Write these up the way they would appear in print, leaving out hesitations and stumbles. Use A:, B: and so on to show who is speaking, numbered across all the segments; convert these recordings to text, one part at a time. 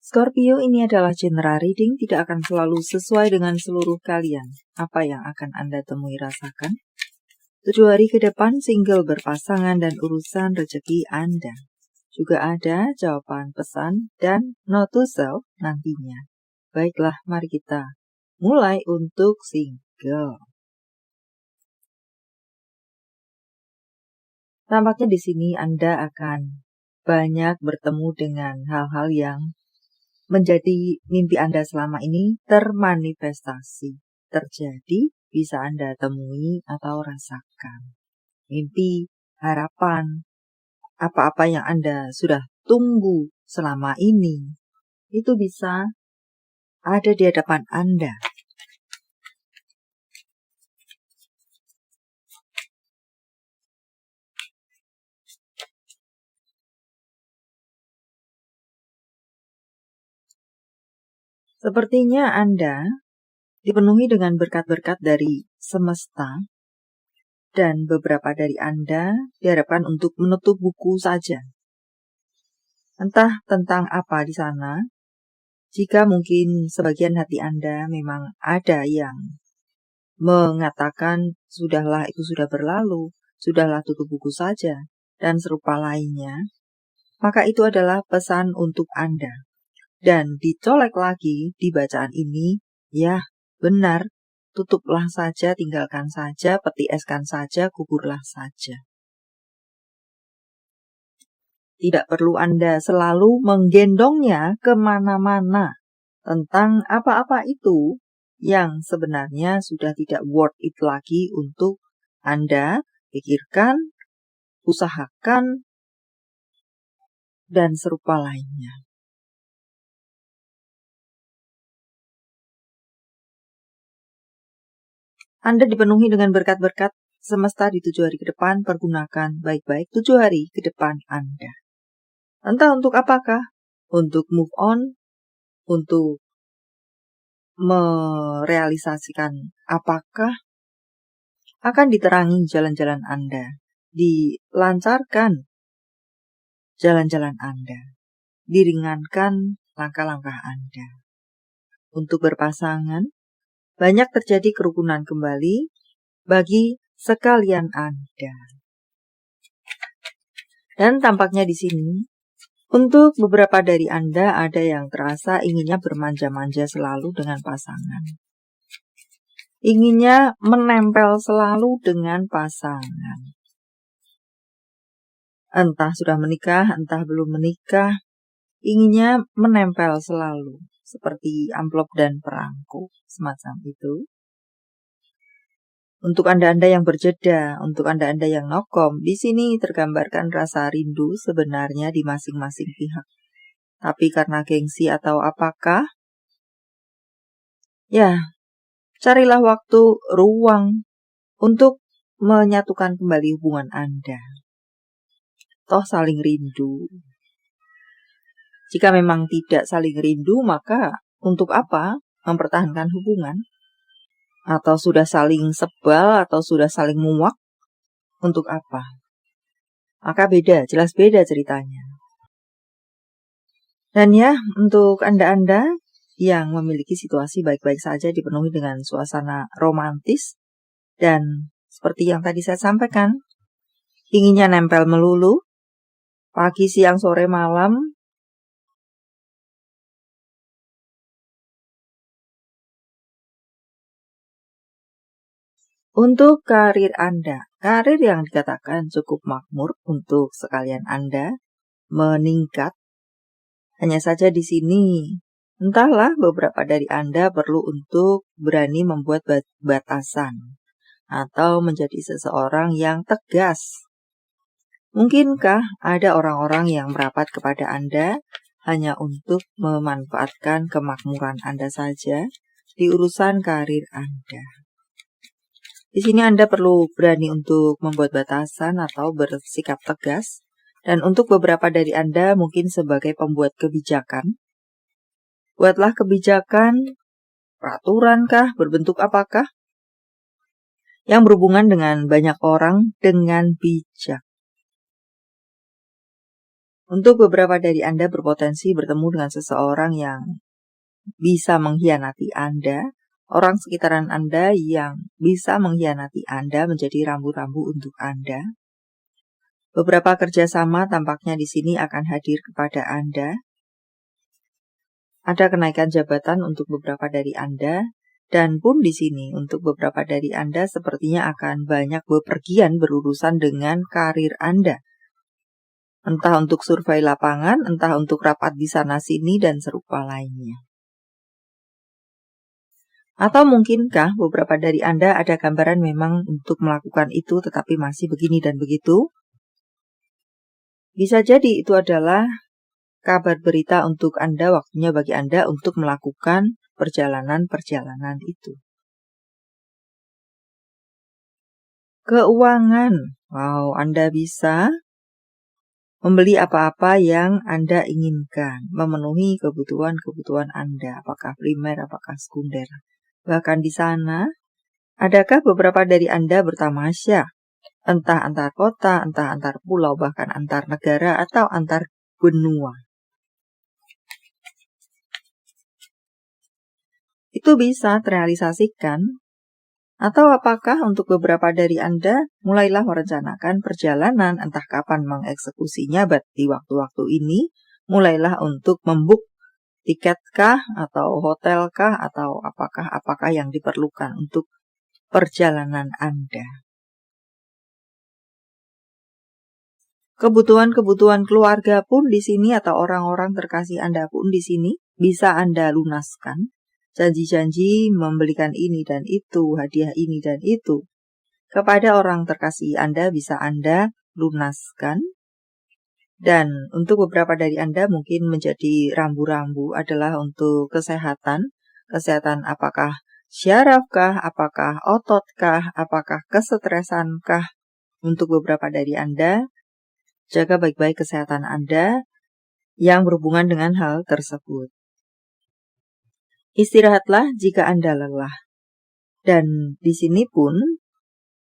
A: Scorpio, ini adalah general reading, tidak akan selalu sesuai dengan seluruh kalian. Apa yang akan Anda temui rasakan? 7 hari ke depan, single, berpasangan, dan urusan rezeki Anda. Juga ada jawaban pesan dan note to self nantinya. Baiklah, mari kita mulai untuk single. Tampaknya di sini Anda akan banyak bertemu dengan hal-hal yang menjadi mimpi Anda selama ini termanifestasi, terjadi, bisa Anda temui atau rasakan. Mimpi, harapan, apa-apa yang Anda sudah tunggu selama ini, itu bisa ada di hadapan Anda. Sepertinya Anda dipenuhi dengan berkat-berkat dari semesta, dan beberapa dari Anda diharapkan untuk menutup buku saja. Entah tentang apa di sana, jika mungkin sebagian hati Anda memang ada yang mengatakan, sudahlah itu sudah berlalu, sudahlah tutup buku saja, dan serupa lainnya, maka itu adalah pesan untuk Anda. Dan dicolek lagi di bacaan ini, ya benar, tutuplah saja, tinggalkan saja, peti eskan saja, kuburlah saja. Tidak perlu Anda selalu menggendongnya kemana-mana tentang apa-apa itu yang sebenarnya sudah tidak worth it lagi untuk Anda pikirkan, usahakan, dan serupa lainnya. Anda dipenuhi dengan berkat-berkat semesta di 7 hari ke depan. Pergunakan baik-baik 7 hari ke depan Anda. Entah untuk apakah? Untuk move on, untuk merealisasikan apakah, akan diterangi jalan-jalan Anda, dilancarkan jalan-jalan Anda, diringankan langkah-langkah Anda. Untuk berpasangan, banyak terjadi kerukunan kembali bagi sekalian Anda. Dan tampaknya di sini, untuk beberapa dari Anda ada yang terasa inginnya bermanja-manja selalu dengan pasangan. Inginnya menempel selalu dengan pasangan. Entah sudah menikah, entah belum menikah, inginnya menempel selalu. Seperti amplop dan perangko, semacam itu. Untuk Anda-Anda yang berjeda, untuk Anda-Anda yang nokom, di sini tergambarkan rasa rindu sebenarnya di masing-masing pihak. Tapi karena gengsi atau apakah, ya, carilah waktu, ruang untuk menyatukan kembali hubungan Anda. Toh saling rindu. Jika memang tidak saling rindu, maka untuk apa mempertahankan hubungan? Atau sudah saling sebal, atau sudah saling muak, untuk apa? Maka beda, jelas beda ceritanya. Dan ya, untuk Anda-Anda yang memiliki situasi baik-baik saja dipenuhi dengan suasana romantis, dan seperti yang tadi saya sampaikan, inginnya nempel melulu, pagi, siang, sore, malam. Untuk karir Anda, karir yang dikatakan cukup makmur untuk sekalian Anda meningkat. Hanya saja di sini, entahlah beberapa dari Anda perlu untuk berani membuat batasan atau menjadi seseorang yang tegas. Mungkinkah ada orang-orang yang merapat kepada Anda hanya untuk memanfaatkan kemakmuran Anda saja di urusan karir Anda? Di sini Anda perlu berani untuk membuat batasan atau bersikap tegas. Dan untuk beberapa dari Anda mungkin sebagai pembuat kebijakan. Buatlah kebijakan, peraturan-kah, berbentuk apakah? Yang berhubungan dengan banyak orang dengan bijak. Untuk beberapa dari Anda berpotensi bertemu dengan seseorang yang bisa mengkhianati Anda, orang sekitaran Anda yang bisa mengkhianati Anda menjadi rambu-rambu untuk Anda. Beberapa kerjasama tampaknya di sini akan hadir kepada Anda. Ada kenaikan jabatan untuk beberapa dari Anda, dan pun di sini untuk beberapa dari Anda sepertinya akan banyak bepergian berurusan dengan karir Anda. Entah untuk survei lapangan, entah untuk rapat di sana-sini, dan serupa lainnya. Atau mungkinkah beberapa dari Anda ada gambaran memang untuk melakukan itu tetapi masih begini dan begitu? Bisa jadi itu adalah kabar berita untuk Anda, waktunya bagi Anda untuk melakukan perjalanan-perjalanan itu. Keuangan. Wow, Anda bisa membeli apa-apa yang Anda inginkan, memenuhi kebutuhan-kebutuhan Anda, apakah primer, apakah sekunder. Bahkan di sana, adakah beberapa dari Anda bertamasya, entah antar kota, entah antar pulau, bahkan antar negara, atau antar benua. Itu bisa terrealisasikan. Atau apakah untuk beberapa dari Anda mulailah merencanakan perjalanan, entah kapan mengeksekusinya, di waktu-waktu ini, mulailah untuk membook tiketkah, atau hotelkah, atau apakah yang diperlukan untuk perjalanan Anda. Kebutuhan-kebutuhan keluarga pun di sini, atau orang-orang terkasih Anda pun di sini, bisa Anda lunaskan. Janji-janji membelikan ini dan itu, hadiah ini dan itu. Kepada orang terkasih Anda bisa Anda lunaskan. Dan untuk beberapa dari Anda mungkin menjadi rambu-rambu adalah untuk kesehatan. Kesehatan apakah syarafkah, apakah ototkah, apakah kesetresankah. Untuk beberapa dari Anda, jaga baik-baik kesehatan Anda yang berhubungan dengan hal tersebut. Istirahatlah jika Anda lelah. Dan di sini pun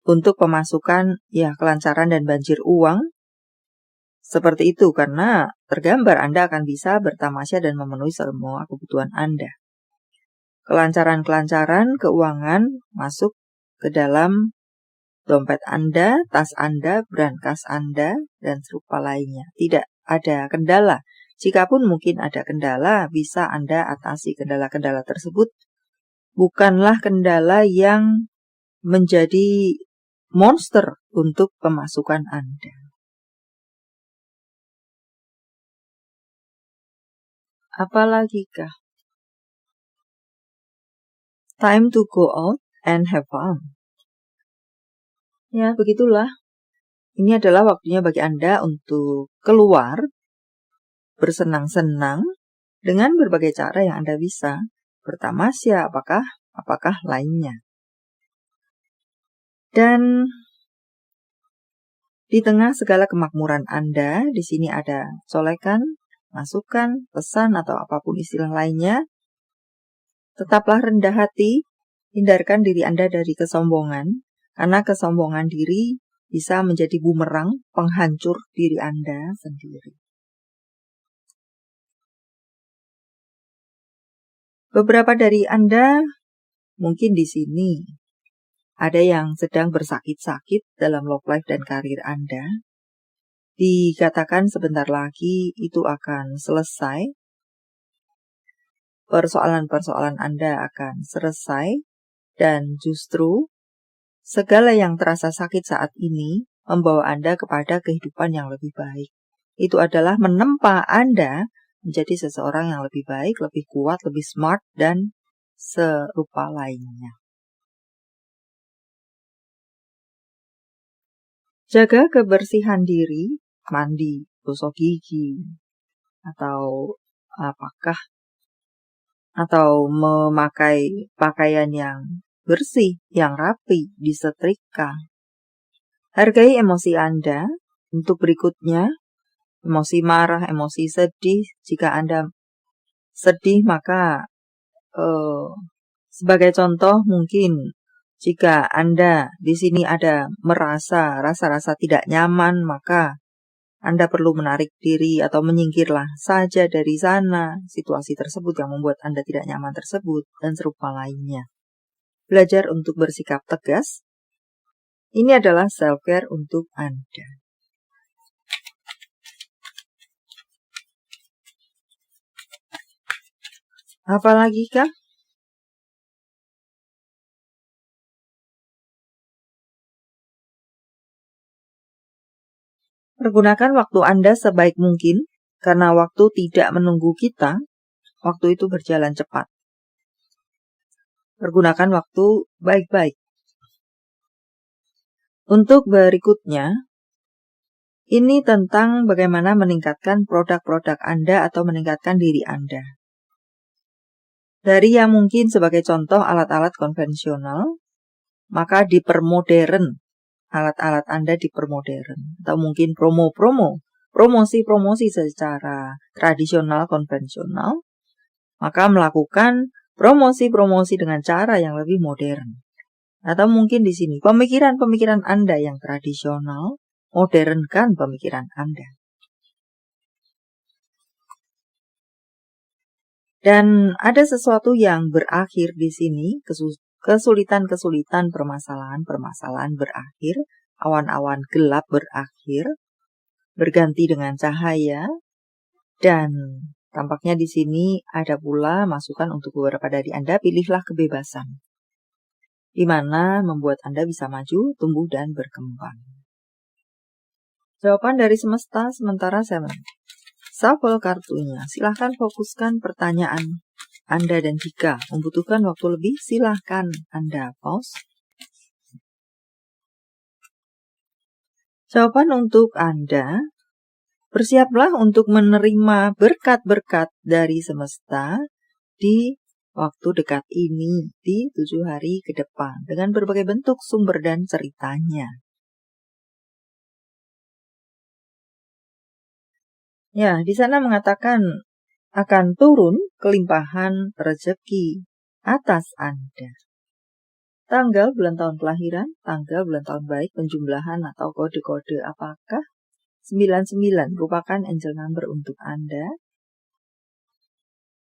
A: untuk pemasukan kelancaran dan banjir uang seperti itu, karena tergambar Anda akan bisa bertamasya dan memenuhi semua kebutuhan Anda. Kelancaran-kelancaran keuangan masuk ke dalam dompet Anda, tas Anda, brankas Anda, dan serupa lainnya. Tidak ada kendala. Jikapun mungkin ada kendala, bisa Anda atasi kendala-kendala tersebut. Bukanlah kendala yang menjadi monster untuk pemasukan Anda. Apalagi kah? Time to go out and have fun. Ya, begitulah. Ini adalah waktunya bagi Anda untuk keluar, bersenang-senang dengan berbagai cara yang Anda bisa. Bertamasya, apakah lainnya. Dan di tengah segala kemakmuran Anda, di sini ada colekan, masukan, pesan, atau apapun istilah lainnya. Tetaplah rendah hati, hindarkan diri Anda dari kesombongan, karena kesombongan diri bisa menjadi bumerang penghancur diri Anda sendiri. Beberapa dari Anda mungkin di sini ada yang sedang bersakit-sakit dalam love life dan karir Anda. Dikatakan sebentar lagi itu akan selesai. Persoalan-persoalan Anda akan selesai. Dan justru segala yang terasa sakit saat ini membawa Anda kepada kehidupan yang lebih baik. Itu adalah menempa Anda menjadi seseorang yang lebih baik, lebih kuat, lebih smart, dan serupa lainnya. Jaga kebersihan diri, mandi, gosok gigi, atau memakai pakaian yang bersih, yang rapi, disetrika. Hargai emosi Anda. Untuk berikutnya, emosi marah, emosi sedih. Jika Anda sedih, maka sebagai contoh mungkin jika Anda di sini ada merasa rasa-rasa tidak nyaman, maka Anda perlu menarik diri atau menyingkirlah saja dari sana situasi tersebut yang membuat Anda tidak nyaman tersebut, dan serupa lainnya. Belajar untuk bersikap tegas. Ini adalah self-care untuk Anda. Apalagi kah? Pergunakan waktu Anda sebaik mungkin, karena waktu tidak menunggu kita, waktu itu berjalan cepat. Pergunakan waktu baik-baik. Untuk berikutnya, ini tentang bagaimana meningkatkan produk-produk Anda atau meningkatkan diri Anda. Dari yang mungkin sebagai contoh alat-alat konvensional, maka dipermodern. Alat-alat Anda dipermodern. Atau mungkin promosi-promosi secara tradisional konvensional, maka melakukan promosi-promosi dengan cara yang lebih modern. Atau mungkin di sini pemikiran-pemikiran Anda yang tradisional, modernkan pemikiran Anda. Dan ada sesuatu yang berakhir di sini, kesulitan-kesulitan, permasalahan-permasalahan berakhir, awan-awan gelap berakhir, berganti dengan cahaya, dan tampaknya di sini ada pula masukan untuk beberapa dari Anda, pilihlah kebebasan, di mana membuat Anda bisa maju, tumbuh, dan berkembang. Jawaban dari semesta sementara saya shuffle kartunya. Silahkan fokuskan pertanyaan Anda, dan jika membutuhkan waktu lebih, silahkan Anda pause. Jawaban untuk Anda, bersiaplah untuk menerima berkat-berkat dari semesta di waktu dekat ini, di 7 hari ke depan, dengan berbagai bentuk sumber dan ceritanya. Ya, di sana mengatakan akan turun kelimpahan rezeki atas Anda. Tanggal, bulan, tahun kelahiran, tanggal, bulan, tahun baik, penjumlahan atau kode-kode apakah? 99 merupakan angel number untuk Anda.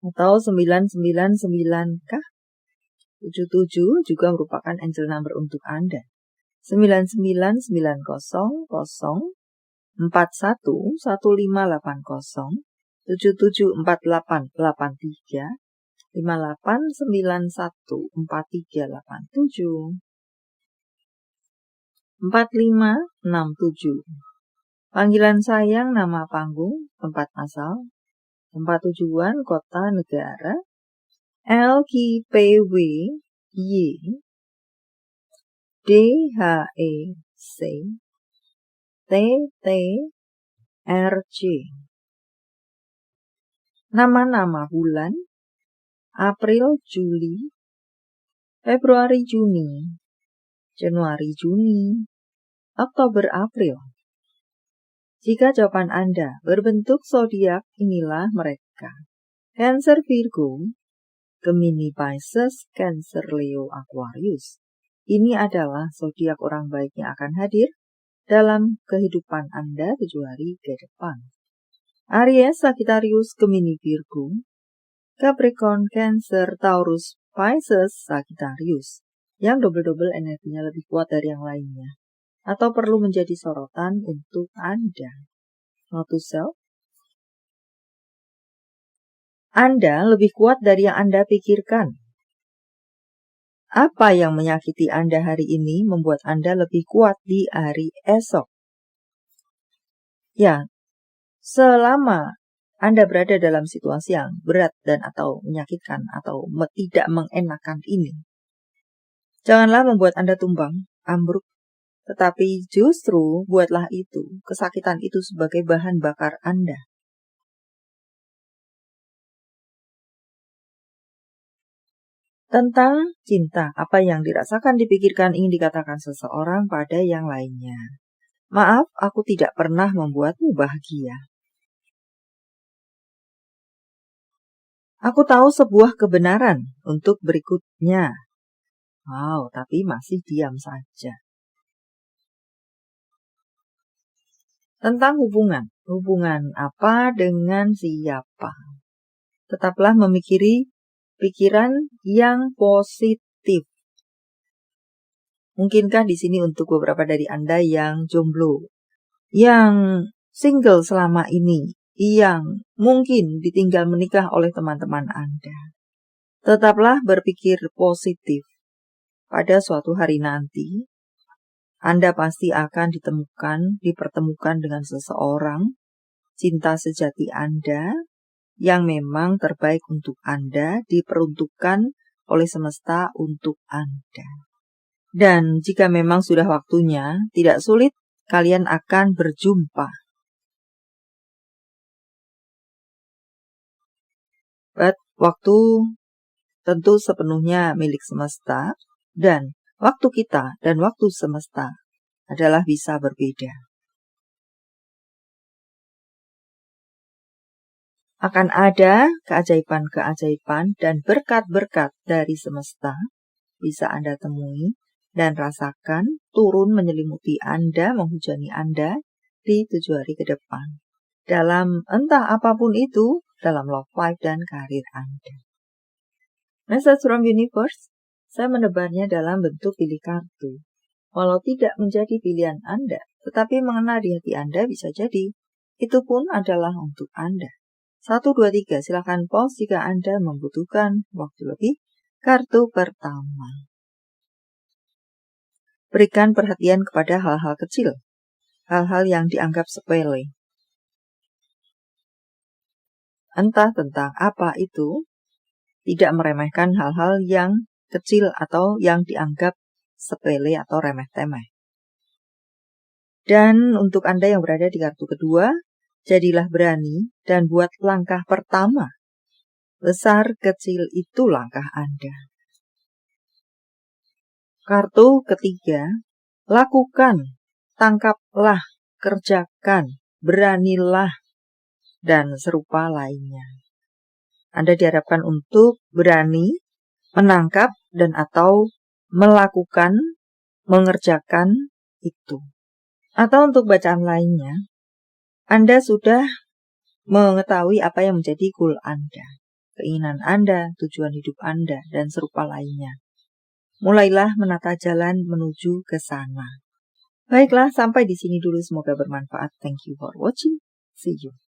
A: Atau 999 kah? 77 juga merupakan angel number untuk Anda. 9990 41 1580 774883 5891 4387 4567. Panggilan sayang, nama panggung, tempat asal, tempat tujuan, kota, negara, LKPW Y DHEC TTRC. Nama-nama bulan, April, Juli, Februari, Juni, Januari, Juni, Oktober, April. Jika jawaban Anda berbentuk zodiak, inilah mereka. Cancer, Virgo, Gemini, Pisces, Cancer, Leo, Aquarius. Ini adalah zodiak orang baik yang akan hadir dalam kehidupan Anda 7 hari ke depan. Aries, Sagittarius, Gemini, Virgo, Capricorn, Cancer, Taurus, Pisces, Sagittarius. Yang double-double energinya lebih kuat dari yang lainnya, atau perlu menjadi sorotan untuk Anda. Note to self. Anda lebih kuat dari yang Anda pikirkan. Apa yang menyakiti Anda hari ini membuat Anda lebih kuat di hari esok? Ya, selama Anda berada dalam situasi yang berat dan atau menyakitkan atau tidak mengenakan ini, janganlah membuat Anda tumbang, ambruk, tetapi justru buatlah itu, kesakitan itu sebagai bahan bakar Anda. Tentang cinta, apa yang dirasakan, dipikirkan, ingin dikatakan seseorang pada yang lainnya. Maaf, aku tidak pernah membuatmu bahagia. Aku tahu sebuah kebenaran untuk berikutnya. Wow, tapi masih diam saja. tentang hubungan. Hubungan apa dengan siapa? Tetaplah memikiri pikiran yang positif. Mungkinkah di sini untuk beberapa dari Anda yang jomblo, yang single selama ini, yang mungkin ditinggal menikah oleh teman-teman Anda? Tetaplah berpikir positif. Pada suatu hari nanti, Anda pasti akan dipertemukan dengan seseorang, cinta sejati Anda, yang memang terbaik untuk Anda, diperuntukkan oleh semesta untuk Anda. Dan jika memang sudah waktunya, tidak sulit, kalian akan berjumpa. Waktu tentu sepenuhnya milik semesta, dan waktu kita dan waktu semesta adalah bisa berbeda. Akan ada keajaiban-keajaiban dan berkat-berkat dari semesta bisa Anda temui dan rasakan turun menyelimuti Anda, menghujani Anda di 7 hari ke depan. Dalam entah apapun itu, dalam love life dan karir Anda. Message from Universe, saya menebarnya dalam bentuk pilih kartu. Walau tidak menjadi pilihan Anda, tetapi mengena di hati Anda bisa jadi. Itu pun adalah untuk Anda. 1, 2, 3, silakan pause jika Anda membutuhkan waktu lebih. Kartu pertama. Berikan perhatian kepada hal-hal kecil. Hal-hal yang dianggap sepele. Entah tentang apa itu, tidak meremehkan hal-hal yang kecil atau yang dianggap sepele atau remeh-temeh. Dan untuk Anda yang berada di kartu kedua, jadilah berani dan buat langkah pertama. Besar kecil itu langkah Anda. Kartu ketiga, lakukan, tangkaplah, kerjakan, beranilah, dan serupa lainnya. Anda diharapkan untuk berani, menangkap, dan atau melakukan, mengerjakan itu. Atau untuk bacaan lainnya, Anda sudah mengetahui apa yang menjadi goal Anda, keinginan Anda, tujuan hidup Anda, dan serupa lainnya. Mulailah menata jalan menuju ke sana. Baiklah, sampai di sini dulu. Semoga bermanfaat. Thank you for watching. See you.